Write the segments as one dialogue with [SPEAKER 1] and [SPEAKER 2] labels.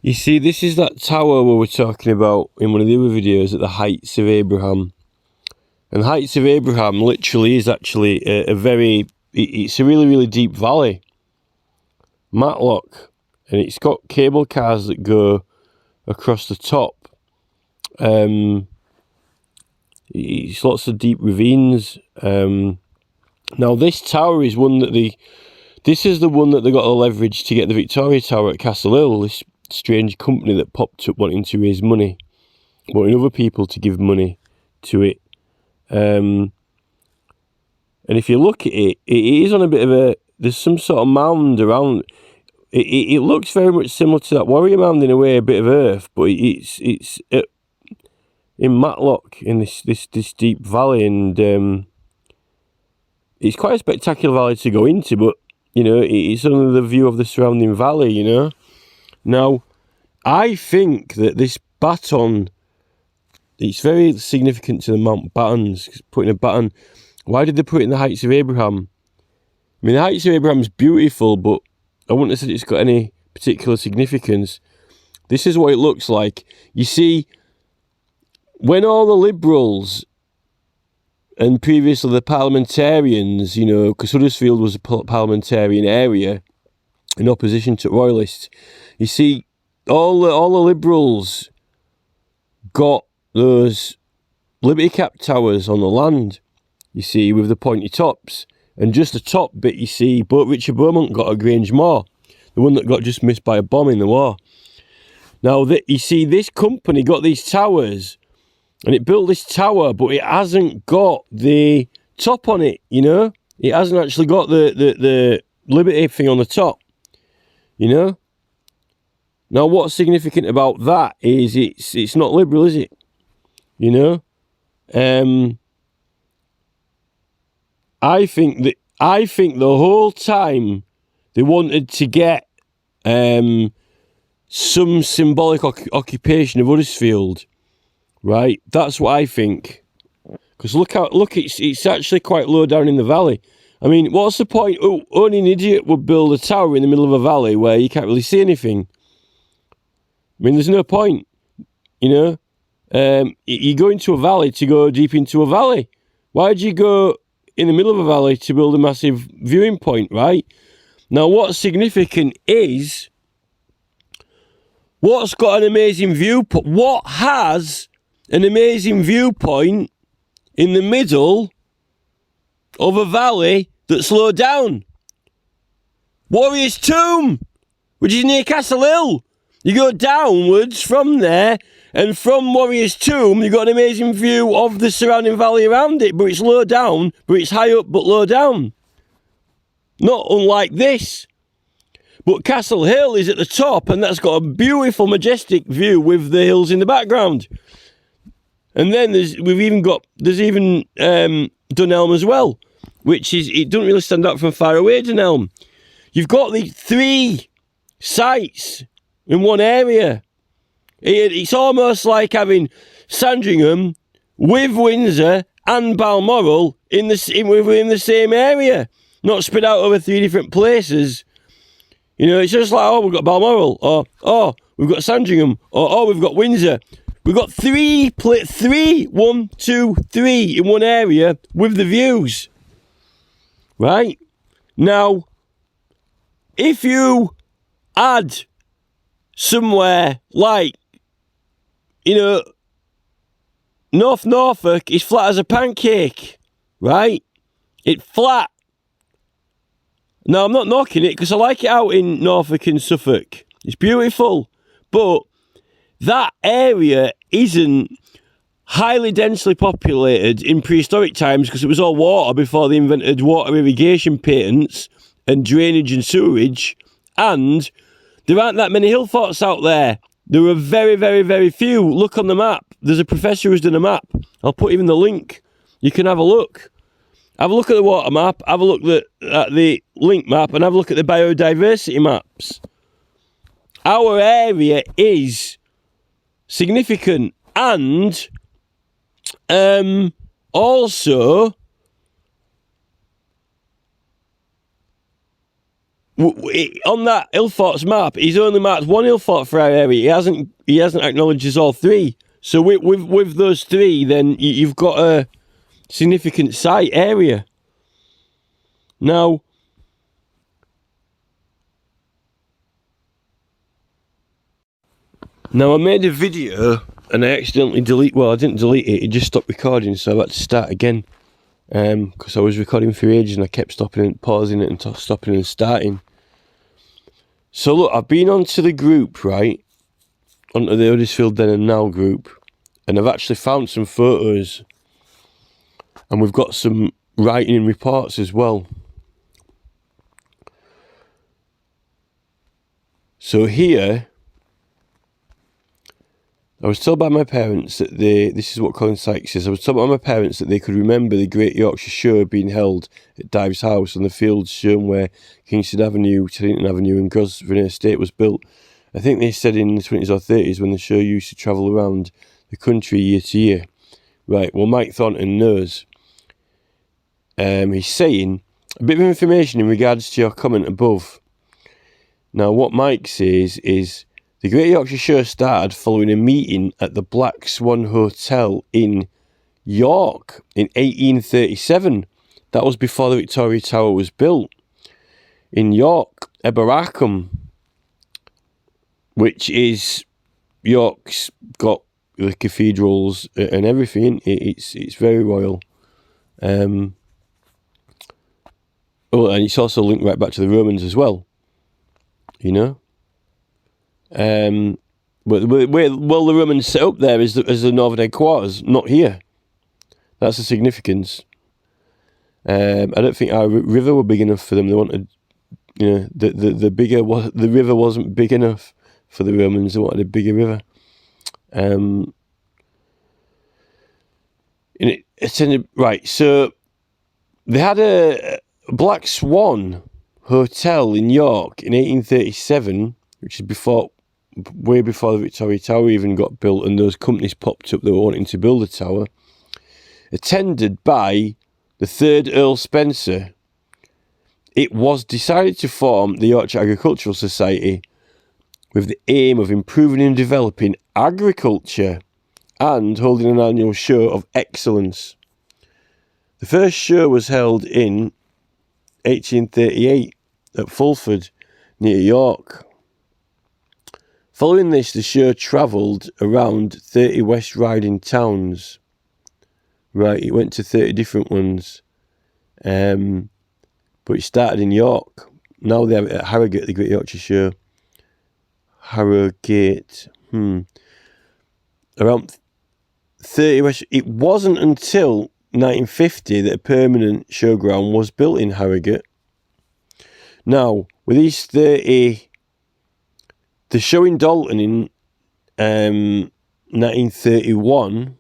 [SPEAKER 1] You see, this is that tower we were talking about in one of the other videos at the Heights of Abraham. And the Heights of Abraham literally is actually it's a really, really deep valley. Matlock. And it's got cable cars that go across the top. It's lots of deep ravines. Now this tower is one that this is the one that they got the leverage to get the Victoria Tower at Castle Hill, this strange company that popped up wanting to raise money, wanting other people to give money to it. And if you look at it, it is on a bit of there's some sort of mound around. It looks very much similar to that warrior mound in a way, a bit of earth, but it's in Matlock, in this deep valley, and it's quite a spectacular valley to go into, but, you know, it's only the view of the surrounding valley, you know. Now, I think that this baton, it's very significant to the Mountbattens, putting a baton. Why did they put it in the Heights of Abraham? I mean, the Heights of Abraham is beautiful, but I wouldn't have said it's got any particular significance. This is what it looks like. You see, when all the Liberals and previously the parliamentarians, you know, because Huddersfield was a parliamentarian area in opposition to Royalists, you see, all the Liberals got those Liberty Cap towers on the land, you see, with the pointy tops. And just the top bit, you see, but Richard Beaumont got a Grange Moor, the one that got just missed by a bomb in the war. Now, you see, this company got these towers, and it built this tower, but it hasn't got the top on it, you know? It hasn't actually got the Liberty thing on the top, you know? Now, what's significant about that is it's not Liberal, is it? You know? I think the whole time they wanted to get some symbolic occupation of Huddersfield, right? That's what I think. Because look, it's actually quite low down in the valley. I mean, what's the point? Oh, only an idiot would build a tower in the middle of a valley where you can't really see anything. I mean, there's no point, you know? You go into a valley to go deep into a valley. Why'd you go in the middle of a valley to build a massive viewing point, right? Now, what's significant is what's got an amazing viewpoint. What has an amazing viewpoint in the middle of a valley that's low down? Warrior's Tomb, which is near Castle Hill. You go downwards from there, and from Warrior's Tomb, you've got an amazing view of the surrounding valley around it, but it's low down, but it's high up, but low down. Not unlike this. But Castle Hill is at the top, and that's got a beautiful, majestic view with the hills in the background. And then there's even Dunelm as well, which is, it doesn't really stand out from far away, Dunelm. You've got the 3 sites in one area. It's almost like having Sandringham with Windsor and Balmoral within the same area, not spread out over 3 different places. You know, it's just like, oh, we've got Balmoral, or oh, we've got Sandringham, or oh, we've got Windsor. We've got 3 1, 2, 3 in one area with the views. Right? Now, if you add somewhere like, you know, North Norfolk is flat as a pancake, right? It's flat. Now, I'm not knocking it because I like it out in Norfolk and Suffolk. It's beautiful. But that area isn't highly densely populated in prehistoric times because it was all water before they invented water irrigation patents and drainage and sewerage. And there aren't that many hill forts out there. There are very, very, very few. Look on the map. There's a professor who's done a map. I'll put even the link. You can have a look. Have a look at the water map. Have a look at the link map. And have a look at the biodiversity maps. Our area is significant. And also, on that Ilfort's map, he's only marked one Ilfort for our area. He hasn't acknowledged us all three. So with those three, then you've got a significant site area. Now, I made a video and I accidentally I didn't delete it. It just stopped recording, so I had to start again. Because I was recording for ages and I kept stopping and pausing it and stopping and starting. So look, I've been onto the group, right? Onto the Huddersfield Then and Now group. And I've actually found some photos. And we've got some writing and reports as well. So here, I was told by my parents that this is what Colin Sykes says, I was told by my parents that they could remember the Great Yorkshire Show being held at Dives House on the fields shown where Kingston Avenue, Teddington Avenue and Grosvenor Estate was built. I think they said in the 20s or 30s when the show used to travel around the country year to year. Right, well Mike Thornton knows. He's saying, a bit of information in regards to your comment above. Now what Mike says is, the Great Yorkshire Show started following a meeting at the Black Swan Hotel in York in 1837. That was before the Victoria Tower was built. In York, Eberacum, which is York's got the cathedrals and everything. It's very royal. And it's also linked right back to the Romans as well. You know. But the Romans set up there as the northern headquarters, not here. That's the significance. I don't think our river were big enough for them. They wanted, the river wasn't big enough for the Romans. They wanted a bigger river. Right, so they had a Black Swan Hotel in York in 1837, which is way before the Victoria Tower even got built, and those companies popped up that were wanting to build a tower, attended by the 3rd Earl Spencer. It was decided to form the Yorkshire Agricultural Society with the aim of improving and developing agriculture and holding an annual show of excellence. The first show was held in 1838 at Fulford, near York. Following this, the show travelled around 30 West Riding towns. Right, it went to 30 different ones. But it started in York. Now they have it at Harrogate, the Great Yorkshire Show. Harrogate. Around 30 West. It wasn't until 1950 that a permanent showground was built in Harrogate. Now, with these 30... The show in Dalton in 1931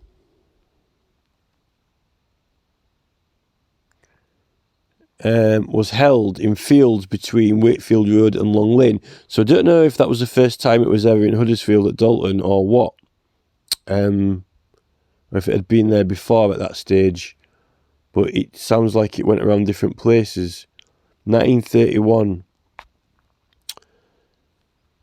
[SPEAKER 1] was held in fields between Wakefield Road and Long Lane. So I don't know if that was the first time it was ever in Huddersfield at Dalton or what. Or if it had been there before at that stage. But it sounds like it went around different places. 1931.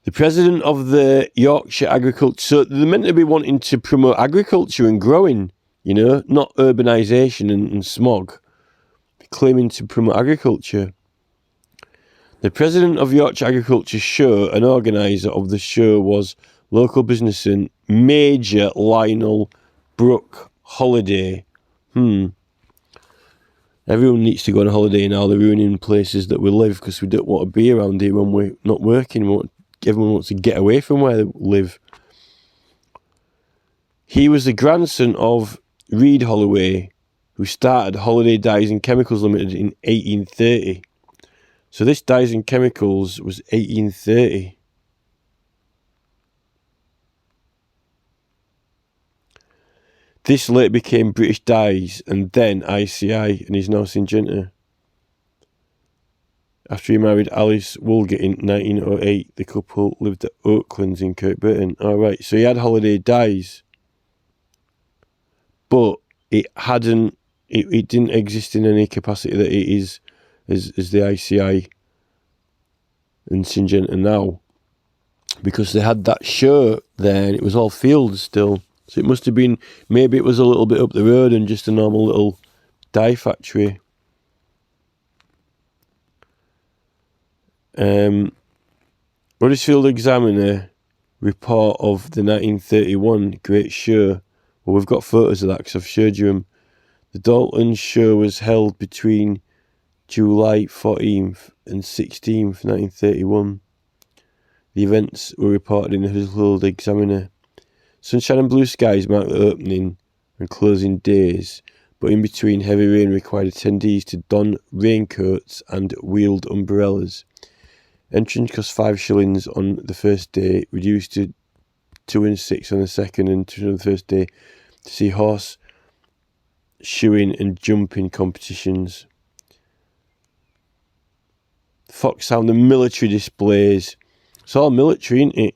[SPEAKER 1] The president of the Yorkshire Agriculture... So they're meant to be wanting to promote agriculture and growing, not urbanisation and smog. They're claiming to promote agriculture. The president of Yorkshire Agriculture Show and organiser of the show was local businessman Major Lionel Brooke Holiday. Everyone needs to go on a holiday now. They're ruining places that we live because we don't want to be around here when we're not working. Everyone wants to get away from where they live. He was the grandson of Reed Holloway, who started Holiday Dyes and Chemicals Limited in 1830. So this Dyes and Chemicals was 1830. This later became British Dyes and then ICI, and he's now Syngenta. After he married Alice Woolgate in 1908, the couple lived at Oaklands in Kirkburton. Alright, so he had Holiday Dyes. But it didn't exist in any capacity that it is as the ICI and Syngenta now, because they had that show there and it was all fields still. So it must have been, maybe it was a little bit up the road and just a normal little dye factory. Huddersfield Examiner report of the 1931 Great Show. Well, we've got photos of that because I've showed you them. The Dalton Show was held between July 14th and 16th, 1931. The events were reported in the Huddersfield Examiner. Sunshine and blue skies marked the opening and closing days, but in between, heavy rain required attendees to don raincoats and wield umbrellas. Entrance cost 5 shillings on the first day, reduced to 2 and 6 on the second and 2 on the first day, to see horse shoeing and jumping competitions. Foxhound and military displays. It's all military, isn't it?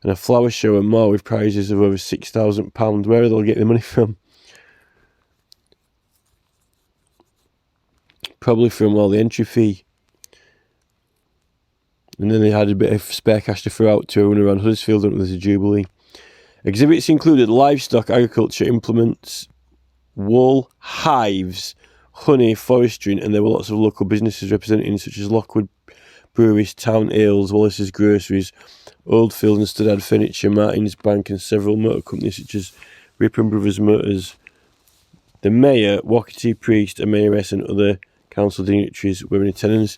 [SPEAKER 1] And a flower show and more with prizes of over £6,000. Where they'll get the money from? Probably from all the entry fee. And then they had a bit of spare cash to throw out to everyone around Huddersfield until there's a jubilee. Exhibits included livestock, agriculture, implements, wool, hives, honey, forestry, and there were lots of local businesses represented, such as Lockwood Breweries, Town Ales, Wallace's Groceries, Oldfield and Studad Furniture, Martin's Bank, and several motor companies such as Ripon Brothers Motors. The mayor, Walker T. Priest, a mayoress, and other council dignitaries were in attendance.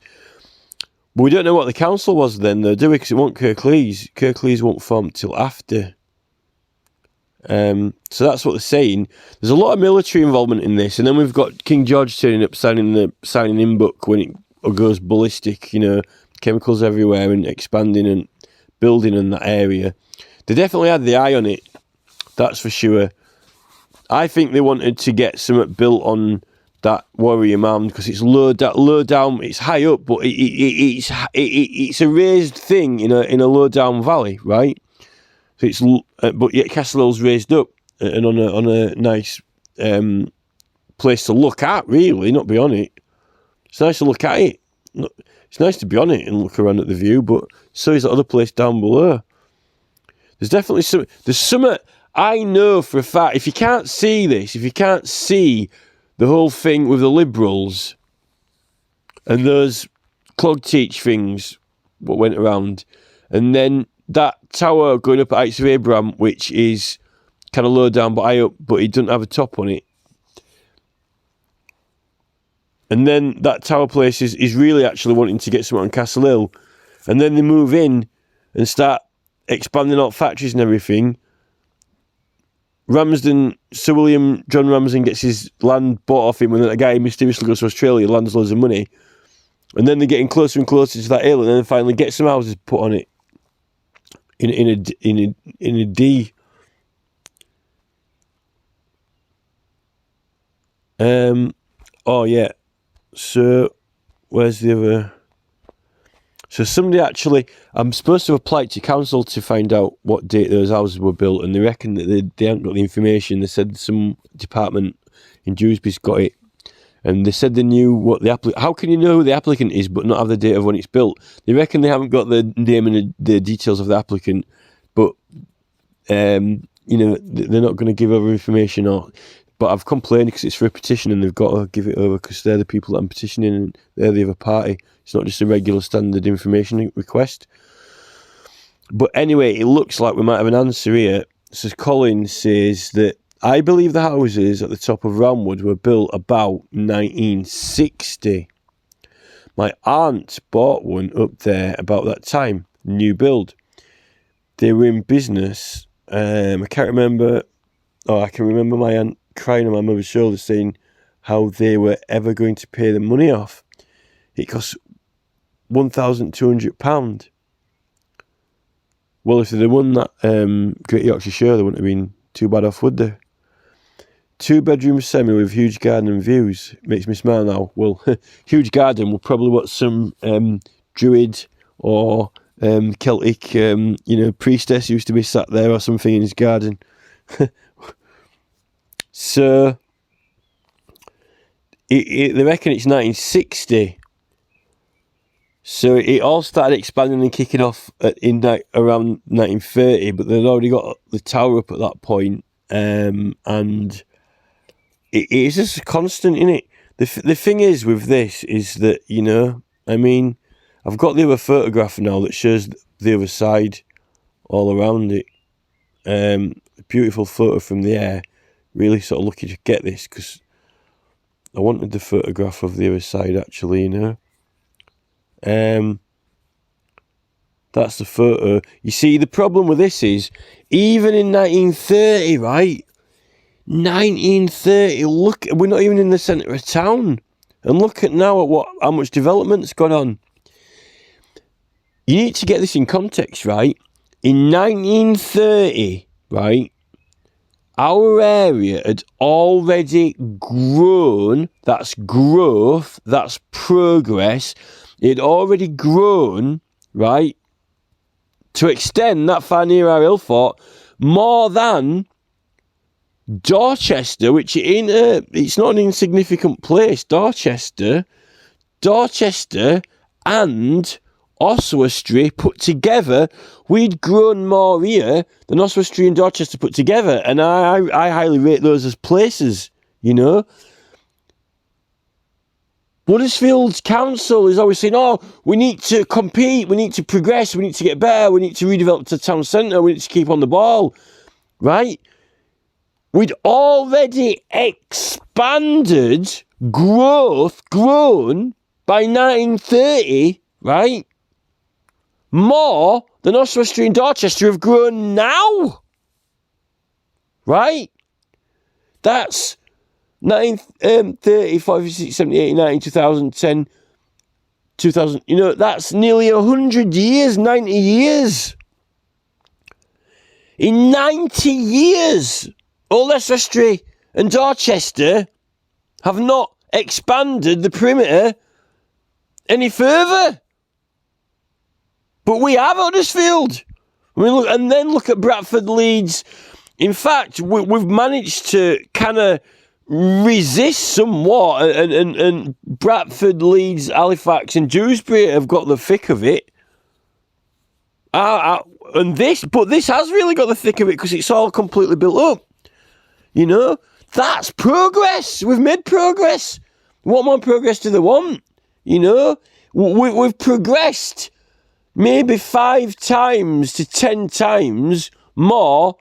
[SPEAKER 1] But we don't know what the council was then, though, do we? Because it wasn't Kirklees. Kirklees won't form till after. So that's what they're saying. There's a lot of military involvement in this, and then we've got King George turning up signing in book when it goes ballistic. You know, chemicals everywhere and expanding and building in that area. They definitely had the eye on it. That's for sure. I think they wanted to get something built on that Warrior Mound because it's low down. It's high up, but it's a raised thing in a low down valley, right? So it's but yet Castle Hill's raised up and on a nice place to look at. Really, not be on it. It's nice to look at it. It's nice to be on it and look around at the view, but so is that other place down below. There's definitely some. There's some. I know for a fact. If you can't see this, if you can't see the whole thing with the Liberals and those clog teach things, what went around, and then that tower going up at Heights of Abraham, which is kind of low down but high up, but it doesn't have a top on it. And then that tower place is really actually wanting to get something on Castle Hill. And then they move in and start expanding out factories and everything. Ramsden, Sir William John Ramsden gets his land bought off him, and then a guy mysteriously goes to Australia, lands loads of money. And then they're getting closer and closer to that hill, and then finally get some houses put on it in a D. Oh yeah. So where's the other? So somebody actually, I'm supposed to apply to council to find out what date those houses were built, and they reckon that they haven't got the information. They said some department in Dewsbury's got it, and they said they knew what the applicant. How can you know who the applicant is but not have the date of when it's built? They reckon they haven't got the name and the details of the applicant, but they're not going to give over information or. But I've complained because it's for a petition and they've got to give it over because they're the people that I'm petitioning and they're the other party. It's not just a regular standard information request. But anyway, it looks like we might have an answer here. So Colin says that I believe the houses at the top of Ramwood were built about 1960. My aunt bought one up there about that time, new build. They were in business. I can remember my aunt crying on my mother's shoulder saying how they were ever going to pay the money off. It cost £1,200. Well, if they'd have won that Great Yorkshire show, they wouldn't have been too bad off, would they? 2-bedroom semi with huge garden and views. Makes me smile now. Well, huge garden will probably what some druid or Celtic priestess used to be sat there or something in his garden. So, they reckon it's 1960. So it all started expanding and kicking off around 1930, but they'd already got the tower up at that point, and it's just a constant, innit? The thing is with this is that, you know, I mean, I've got the other photograph now that shows the other side all around it. A beautiful photo from the air. Really sort of lucky to get this because I wanted the photograph of the other side actually, you know. That's the photo. You see, the problem with this is, even in 1930, right? 1930, look, we're not even in the centre of town. And look at now at how much development's gone on. You need to get this in context, right? In 1930, right, our area had already grown. That's growth, that's progress. It had already grown, right, to extend that far near our hill fort, more than Dorchester, which it's not an insignificant place. Dorchester and Oswestry put together, we'd grown more here than Oswestry and Dorchester put together, and I highly rate those as places, you know. Huddersfield Council is always saying, oh, we need to compete, we need to progress, we need to get better, we need to redevelop the town centre, we need to keep on the ball, right? We'd already expanded, grown by 1930, right? More than Oswestry and Dorchester have grown now, right? That's 30, 40, 60, 70, 80, 90, 2010, 2000, you know, that's nearly 100 years, 90 years. In 90 years, Old Oswestry and Dorchester have not expanded the perimeter any further. But we have Huddersfield. I mean, look at Bradford, Leeds. In fact, we've managed to kind of resist somewhat, and Bradford, Leeds, Halifax, and Dewsbury have got the thick of it. But this has really got the thick of it because it's all completely built up. You know, that's progress. We've made progress. What more progress do they want? You know, we've progressed maybe 5 times to 10 times more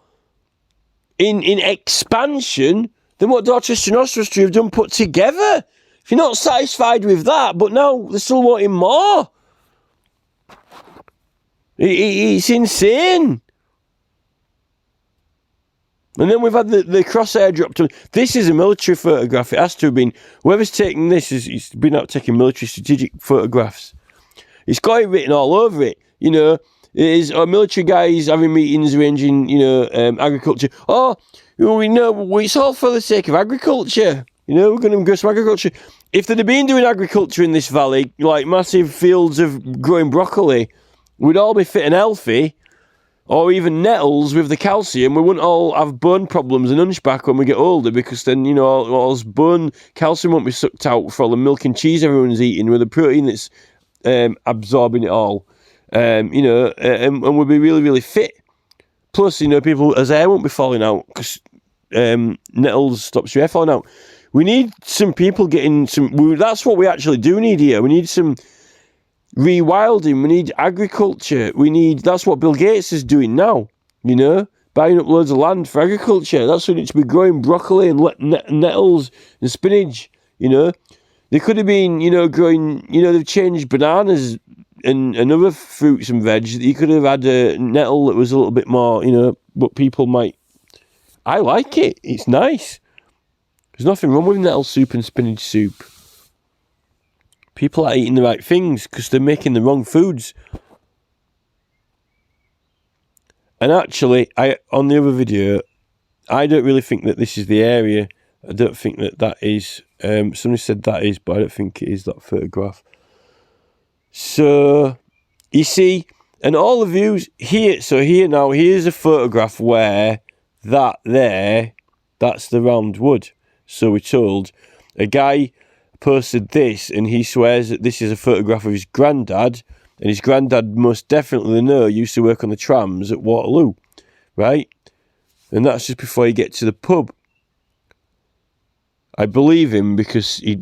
[SPEAKER 1] in expansion than what Dorchester and Oswestry have done put together. If you're not satisfied with that, but now they're still wanting more. It's insane. And then we've had the crosshair dropped on. This is a military photograph. It has to have been. Whoever's taking this has been out taking military strategic photographs. It's got it written all over it. You know, it is our military guys having meetings, arranging, you know, agriculture. Oh, we know it's all for the sake of agriculture. You know, we're going to go some agriculture. If they'd have been doing agriculture in this valley, like massive fields of growing broccoli, we'd all be fit and healthy. Or even nettles with the calcium, we wouldn't all have bone problems and hunchback when we get older, because then, you know, all this bone calcium won't be sucked out for all the milk and cheese everyone's eating with the protein that's absorbing it all. You know, and we'll be really, really fit. Plus, you know, people's hair won't be falling out because nettles stops your hair falling out. We need some people getting some. That's what we actually do need here. We need some rewilding, we need agriculture, that's what Bill Gates is doing now, you know, buying up loads of land for agriculture. That's what it to be growing broccoli and nettles and spinach, you know. They could have been, you know, growing, you know, they've changed bananas and other fruits and veg. You could have had a nettle that was a little bit more, you know, but people might, I like it, it's nice. There's nothing wrong with nettle soup and spinach soup. People are eating the right things because they're making the wrong foods. And actually, on the other video, I don't really think that this is the area. I don't think that is. Somebody said that is, but I don't think it is that photograph. So, you see, and all the views here. So here now, here's a photograph where that's the round wood. So we're told a guy posted this, and he swears that this is a photograph of his granddad, and his granddad must definitely know used to work on the trams at Waterloo, right? And that's just before you get to the pub. I believe him because he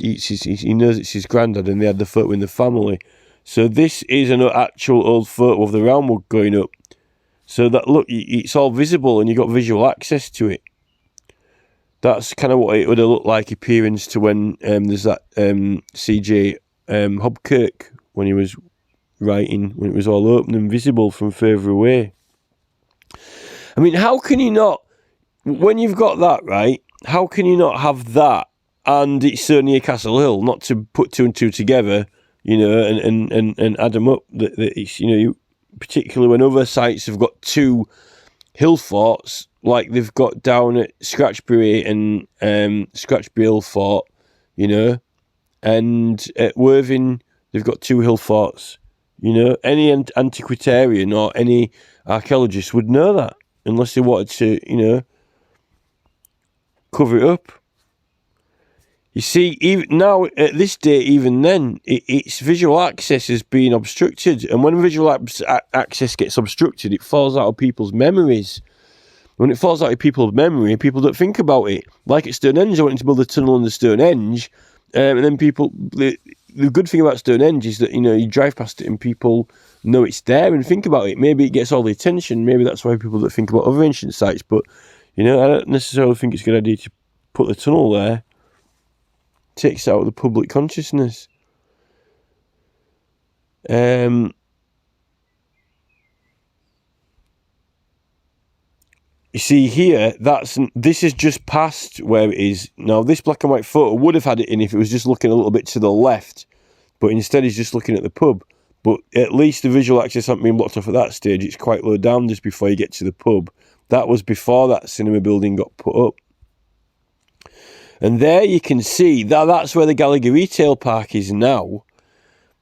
[SPEAKER 1] knows it's his granddad, and they had the photo in the family. So this is an actual old photo of the roundwood going up. So that, look, it's all visible, and you've got visual access to it. That's kind of what it would have looked like appearance to when there's that CJ Hobkirk, when he was writing, when it was all open and visible from further away. I mean, how can you not, when you've got that, right, how can you not have that and it's so near Castle Hill, not to put two and two together, you know, and add them up, that it's, you know, particularly when other sites have got two hill forts, like they've got down at Scratchbury and Scratchbury Hill Fort, you know, and at Worthing they've got two hill forts, you know. Any antiquarian or any archaeologist would know that, unless they wanted to, you know, cover it up. You see, even now, at this date, even then, its visual access is being obstructed. And when visual access gets obstructed, it falls out of people's memories. When it falls out of people's memory, people don't think about it. Like at Stonehenge, I wanted to build a tunnel under Stonehenge. And then people, the good thing about Stonehenge is that, you know, you drive past it and people know it's there and think about it. Maybe it gets all the attention. Maybe that's why people don't think about other ancient sites. But, you know, I don't necessarily think it's a good idea to put the tunnel there. Takes out of the public consciousness. You see here, this is just past where it is. Now, this black and white photo would have had it in if it was just looking a little bit to the left, but instead he's just looking at the pub. But at least the visual access hasn't been blocked off at that stage. It's quite low down just before you get to the pub. That was before that cinema building got put up. And there you can see that's where the Gallagher Retail Park is now.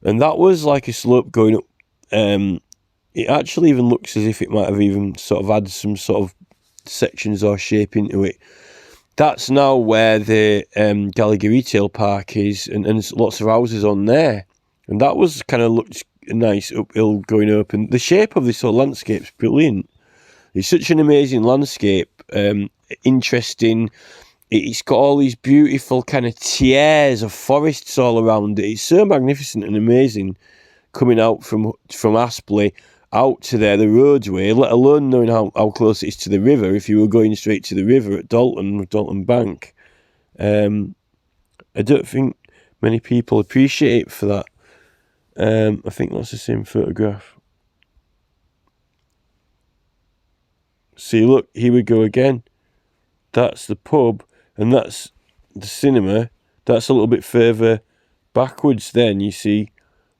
[SPEAKER 1] And that was like a slope going up. It actually even looks as if it might have even sort of had some sort of sections or shape into it. That's now where the Gallagher Retail Park is, and there's lots of houses on there. And that was kind of looked nice uphill going up. And the shape of this whole landscape's brilliant. It's such an amazing landscape, interesting. It's got all these beautiful kind of tiers of forests all around it. It's so magnificent and amazing coming out from Aspley out to there, the roadway, let alone knowing how close it is to the river. If you were going straight to the river at Dalton Bank. I don't think many people appreciate it for that. I think that's the same photograph. See, look, here we go again. That's the pub. And that's the cinema. That's a little bit further backwards then, you see.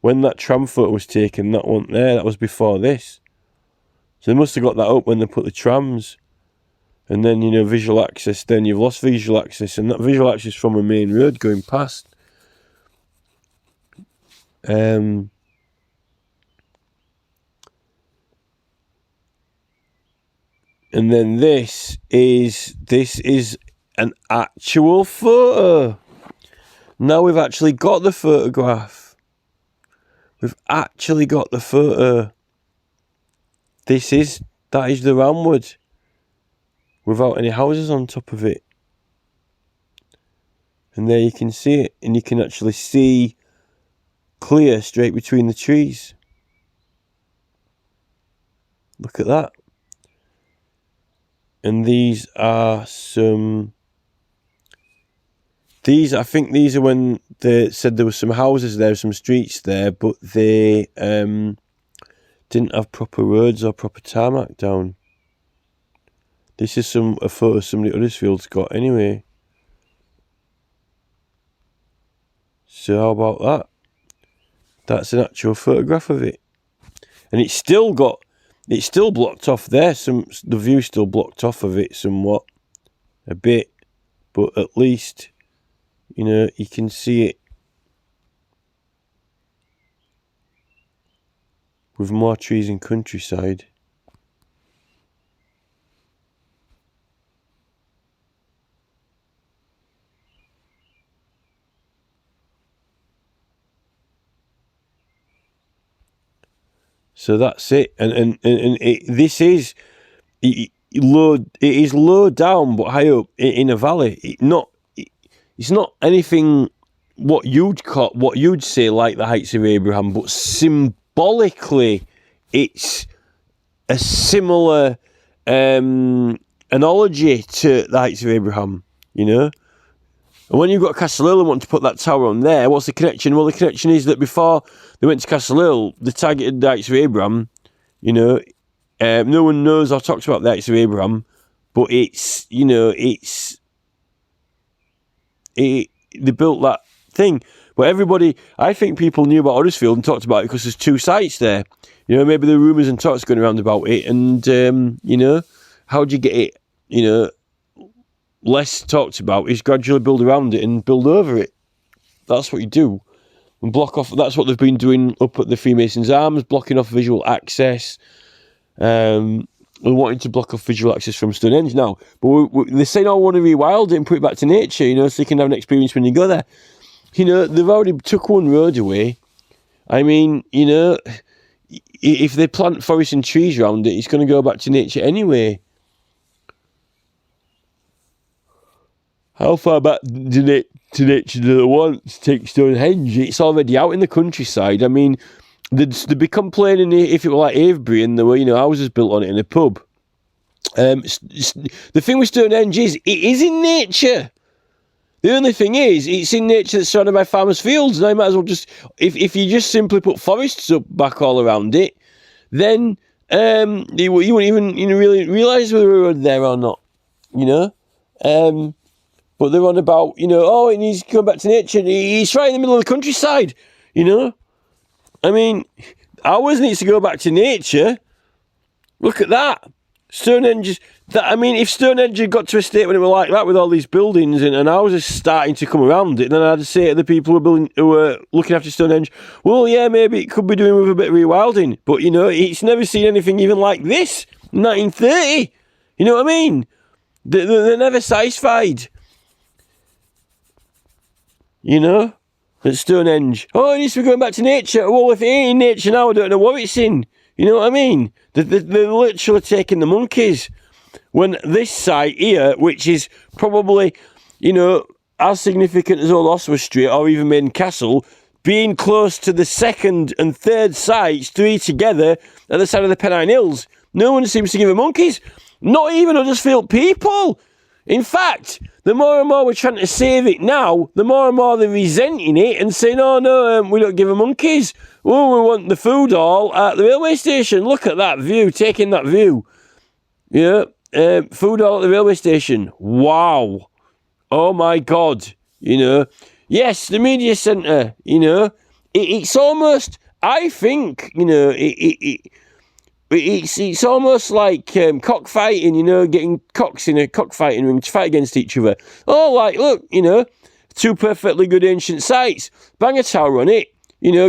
[SPEAKER 1] When that tram photo was taken, that wasn't there. That was before this. So they must have got that up when they put the trams. And then, you know, visual access. Then you've lost visual access. And that visual access from a main road going past. And then this is an actual photo. Now we've actually got the photograph. We've actually got the photo. That is the roundwood. Without any houses on top of it. And there you can see it. And you can actually see clear straight between the trees. Look at that. And these are some... I think these are when they said there were some houses there, some streets there, but they didn't have proper roads or proper tarmac down. This is a photo somebody at Huddersfield's got anyway. So how about that? That's an actual photograph of it. And it's still blocked off there. The view's still blocked off of it somewhat. A bit. But at least, you know, you can see it with more trees and countryside. So that's it. And this is low. It is low down, but high up in a valley. It's not anything what you'd say like the Heights of Abraham, but symbolically, it's a similar analogy to the Heights of Abraham. And when you've got Castle Hill and want to put that tower on there, what's the connection? Well, the connection is that before they went to Castle Hill, they targeted the Heights of Abraham. No one knows or talks about the Heights of Abraham, but they built that thing. But I think people knew about Huddersfield and talked about it because there's 2 sites there. Maybe there are rumours and talks going around about it, and how do you get it, less talked about is gradually build around it and build over it. That's what you do. And block off, that's what they've been doing up at the Freemasons' Arms, blocking off visual access. We're wanting to block off visual access from Stonehenge now. But they're saying, I want to rewild it and put it back to nature, so you can have an experience when you go there. They've already took one road away. I mean, if they plant forests and trees around it, it's going to go back to nature anyway. How far back to nature do they want to take Stonehenge? It's already out in the countryside. I mean, they'd be complaining if it were like Avebury and there were, houses built on it in a pub. The thing with Stonehenge is, it is in nature. The only thing is, it's in nature that's surrounded by farmers' fields. And I might as well just, if you just simply put forests up back all around it, then you wouldn't even really realise whether we were there or not. But they're on about, it needs to come back to nature. It's right in the middle of the countryside, I mean, ours needs to go back to nature. Look at that. Stonehenge, if Stonehenge had got to a state when it was like that with all these buildings and houses starting to come around it, then I'd say to the people who were looking after Stonehenge, well, yeah, maybe it could be doing with a bit of rewilding. But, it's never seen anything even like this. 1930. You know what I mean? They're never satisfied. At Stonehenge. Oh, it needs to be going back to nature. Well, if it ain't in nature now, I don't know what it's in. You know what I mean? They're literally taking the monkeys. When this site here, which is probably, as significant as Old Oswald Street or even Maiden Castle, being close to the second and third sites, 3 together, at the side of the Pennine Hills, no one seems to give a monkeys. Not even Huddersfield people. In fact, the more and more we're trying to save it now, the more and more they're resenting it and saying, oh no, we don't give a monkeys. Oh, we want the food hall at the railway station. Look at that view, taking that view. Yeah, food hall at the railway station. Wow. Oh my God. Yes, the media centre, it's almost, I think, it's almost like cockfighting, getting cocks in a cockfighting ring to fight against each other. Oh, look, 2 perfectly good ancient sites. Bang a tower on it,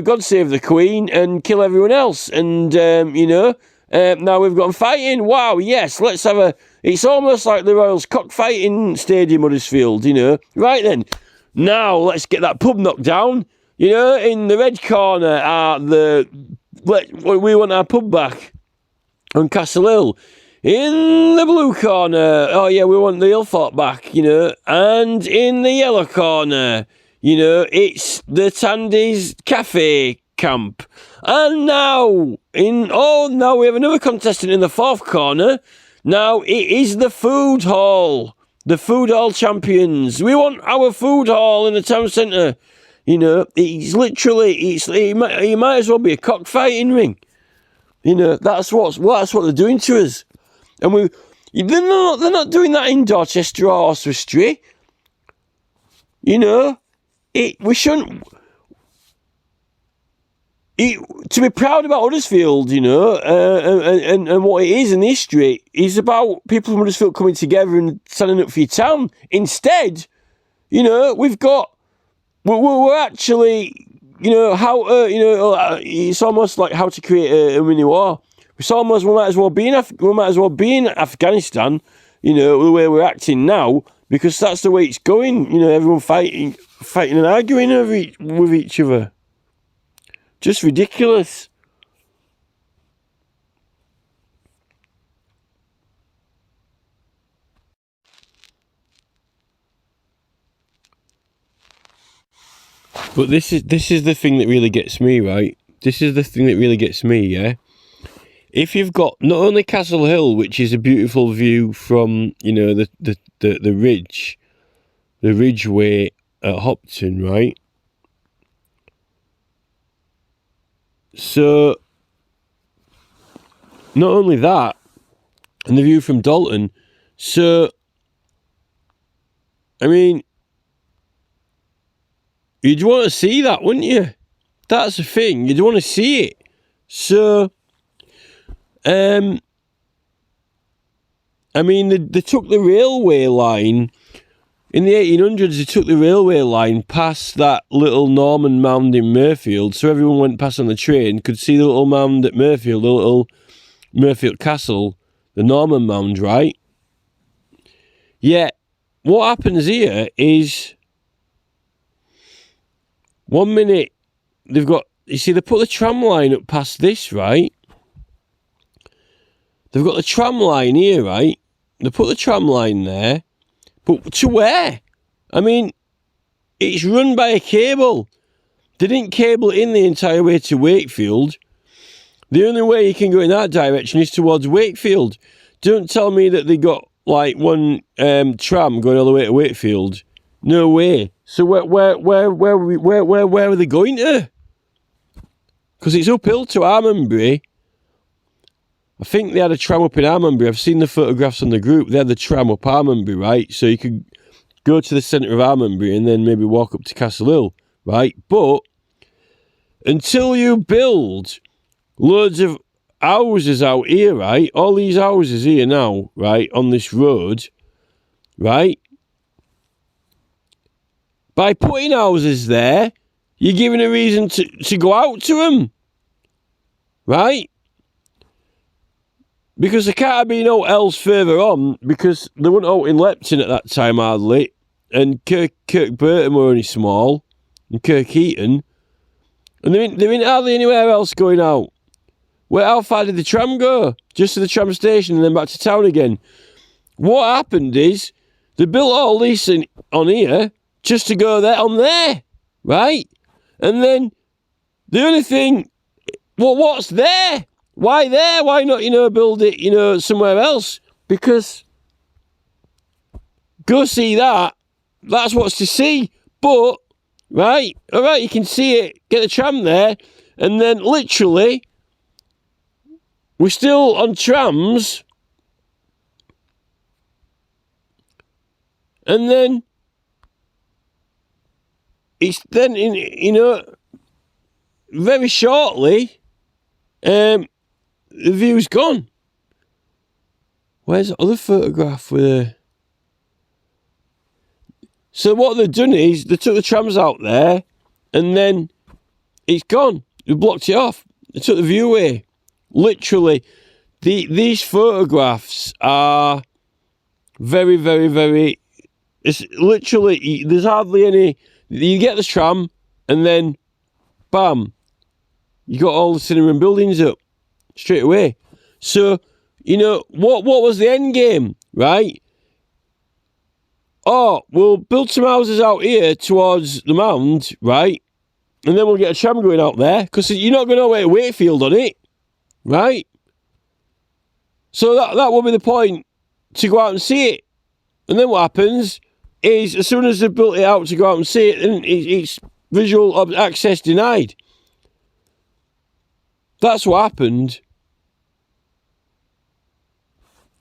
[SPEAKER 1] God save the Queen and kill everyone else. And, now we've got them fighting. Wow, yes, let's have it's almost like the Royals cockfighting stadium, Huddersfield, Right then, now let's get that pub knocked down. In the red corner, we want our pub back. On Castle Hill, in the blue corner, oh yeah, we want the Hillfort back, and in the yellow corner, it's the Tandy's Cafe camp, and now we have another contestant in the 4th corner. Now it is the food hall champions. We want our food hall in the town centre. It's literally, it might as well be a cockfighting ring. That's what they're doing to us, and they're not doing that in Dorchester or Oswestry. We shouldn't. To be proud about Huddersfield, and what it is in history is about people from Huddersfield coming together and standing up for your town. Instead, we're actually. It's almost like how to create a mini war. We might as well be in Afghanistan, the way we're acting now, because that's the way it's going. Everyone fighting and arguing with each other. Just ridiculous. But this is the thing that really gets me, right? This is the thing that really gets me, yeah? If you've got not only Castle Hill, which is a beautiful view from, you know, the ridge, the ridgeway at Hopton, right? So, not only that, and the view from Dalton, so, I mean, you'd want to see that, wouldn't you? That's the thing, you'd want to see it. So, I mean, they took the railway line, in the 1800s, they took the railway line past that little Norman mound in Mirfield, so everyone went past on the train, could see the little mound at Mirfield, the little Mirfield Castle, the Norman mound, right? Yet, what happens here is, 1 minute, they've got, you see, they put the tram line up past this, right? They've got the tram line here, right? They put the tram line there, but to where? I mean, it's run by a cable. They didn't cable it in the entire way to Wakefield. The only way you can go in that direction is towards Wakefield. Don't tell me that they got like one tram going all the way to Wakefield. No way. So where are they going to? Because it's uphill to Armonbury. I think they had a tram up in Armonbury. I've seen the photographs on the group. They had the tram up Armonbury, right? So you could go to the centre of Armonbury and then maybe walk up to Castle Hill, right? But until you build loads of houses out here, right? All these houses here now, right, on this road, right? By putting houses there, you're giving a reason to go out to them, right? Because there can't have been no else further on, because they weren't out in Lepton at that time hardly, and Kirkburton were only small, and Kirkheaton, and there ain't hardly anywhere else going out. How far did the tram go? Just to the tram station and then back to town again. What happened is, they built all this on here, just to go there on there, right? And then, the only thing, what's there? Why there? Why not, build it, somewhere else? Because, go see that. That's what's to see. But, right, all right, you can see it. Get the tram there. And then, literally, we're still on trams. And then, it's then, very shortly, the view's gone. Where's the other photograph with a... So what they've done is, they took the trams out there, and then it's gone. They blocked it off. They took the view away. Literally, these photographs are very, very, very... It's literally, there's hardly any... You get the tram, and then, bam, you got all the cinema and buildings up straight away. So, what was the end game, right? Oh, we'll build some houses out here towards the mound, right? And then we'll get a tram going out there, because you're not going to way to Wakefield on it, right? So that will be the point, to go out and see it. And then what happens is, as soon as they've built it out to go out and see it, then it's visual access denied. That's what happened.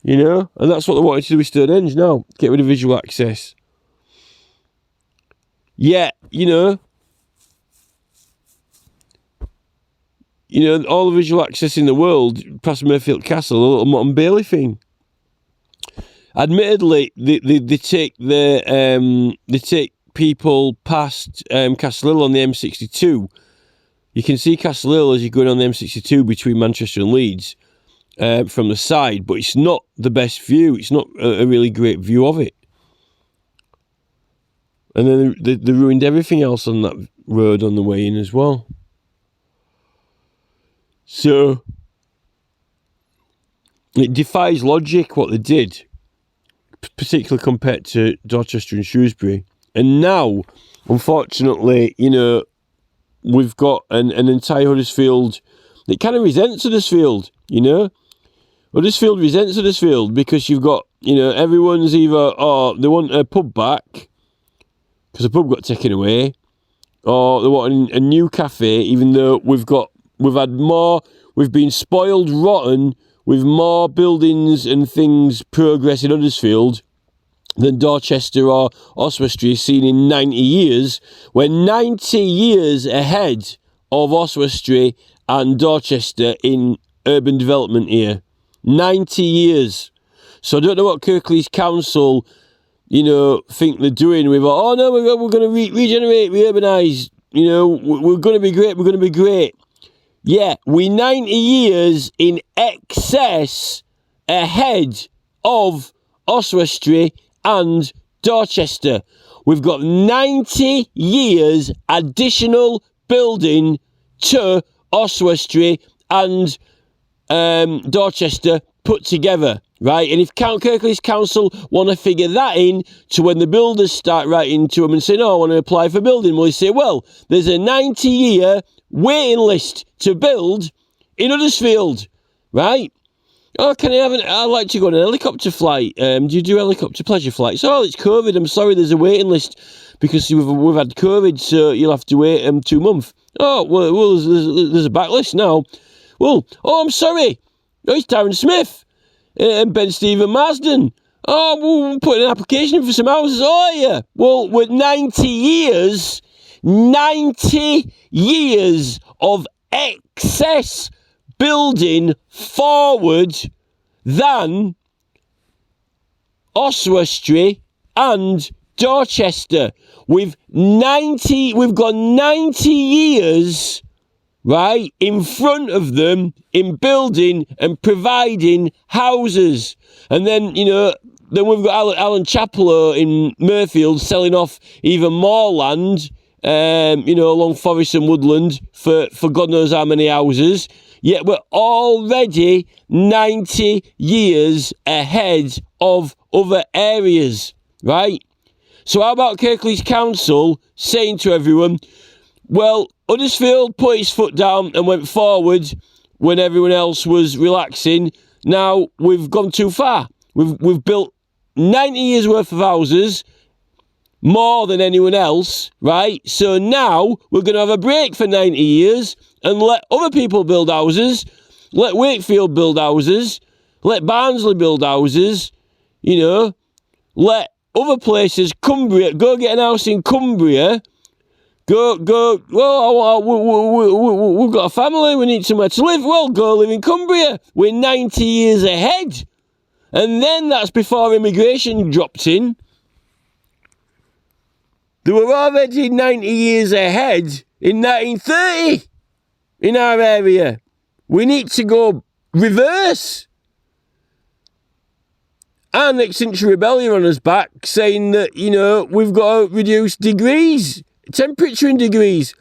[SPEAKER 1] And that's what they wanted to do with Stonehenge now. Get rid of visual access. Yeah, all the visual access in the world, past Mirfield Castle, a little Mutton Bailey thing. Admittedly, they take people past Castle Hill on the M62. You can see Castle Hill as you're going on the M62 between Manchester and Leeds from the side, but it's not the best view. It's not a really great view of it. And then they ruined everything else on that road on the way in as well. So, it defies logic what they did, particularly compared to Dorchester and Shrewsbury. And now, unfortunately, you know, we've got an entire Huddersfield that kind of resents Huddersfield, you know. Huddersfield resents Huddersfield because you've got, you know, everyone's either, they want a pub back because the pub got taken away, or they want a new cafe, even though we've been spoiled rotten with more buildings and things progress in Huddersfield than Dorchester or Oswestry has seen in 90 years. We're 90 years ahead of Oswestry and Dorchester in urban development here. 90 years. So I don't know what Kirklees Council, you know, think they're doing with, oh no, we're going to regenerate, re-urbanise, you know, we're going to be great. Yeah, we're 90 years in excess ahead of Oswestry and Dorchester. We've got 90 years additional building to Oswestry and Dorchester put together, right? And if Kirklees Council want to figure that in to when the builders start writing to them and saying, oh, I want to apply for building, well, they say, well, there's a 90-year waiting list to build in Huddersfield, right? Oh, I'd like to go on an helicopter flight. Do you do helicopter pleasure flights? Oh, it's COVID. I'm sorry, there's a waiting list because we've had COVID, so you'll have to wait 2 months. Oh, well there's a backlist now. Well, oh, I'm sorry. Oh, it's Darren Smith and Ben Stephen Marsden. Oh, we'll put an application in for some houses. Oh, yeah. Well, we're 90 years of excess building forward than Oswestry and Dorchester. We've got 90 years, right, in front of them in building and providing houses. And then, you know, then we've got Alan Chaplow in Murfield selling off even more land, you know, along Forest and Woodland for God knows how many houses. Yet we're already 90 years ahead of other areas, right? So how about Kirklees Council saying to everyone, well, Huddersfield put his foot down and went forward when everyone else was relaxing. Now we've gone too far. We've built 90 years worth of houses, more than anyone else, right? So now we're going to have a break for 90 years and let other people build houses, let Wakefield build houses, let Barnsley build houses, you know, let other places, Cumbria, go get an house in Cumbria, well, we've got a family, we need somewhere to live, well, go live in Cumbria. We're 90 years ahead. And then that's before immigration dropped in. They were already 90 years ahead in 1930 in our area. We need to go reverse. Our next century rebellion on us back saying that, you know, we've got to reduce degrees, temperature in degrees.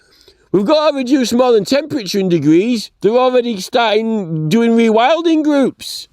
[SPEAKER 1] We've got to reduce more than temperature in degrees. They're already starting doing rewilding groups.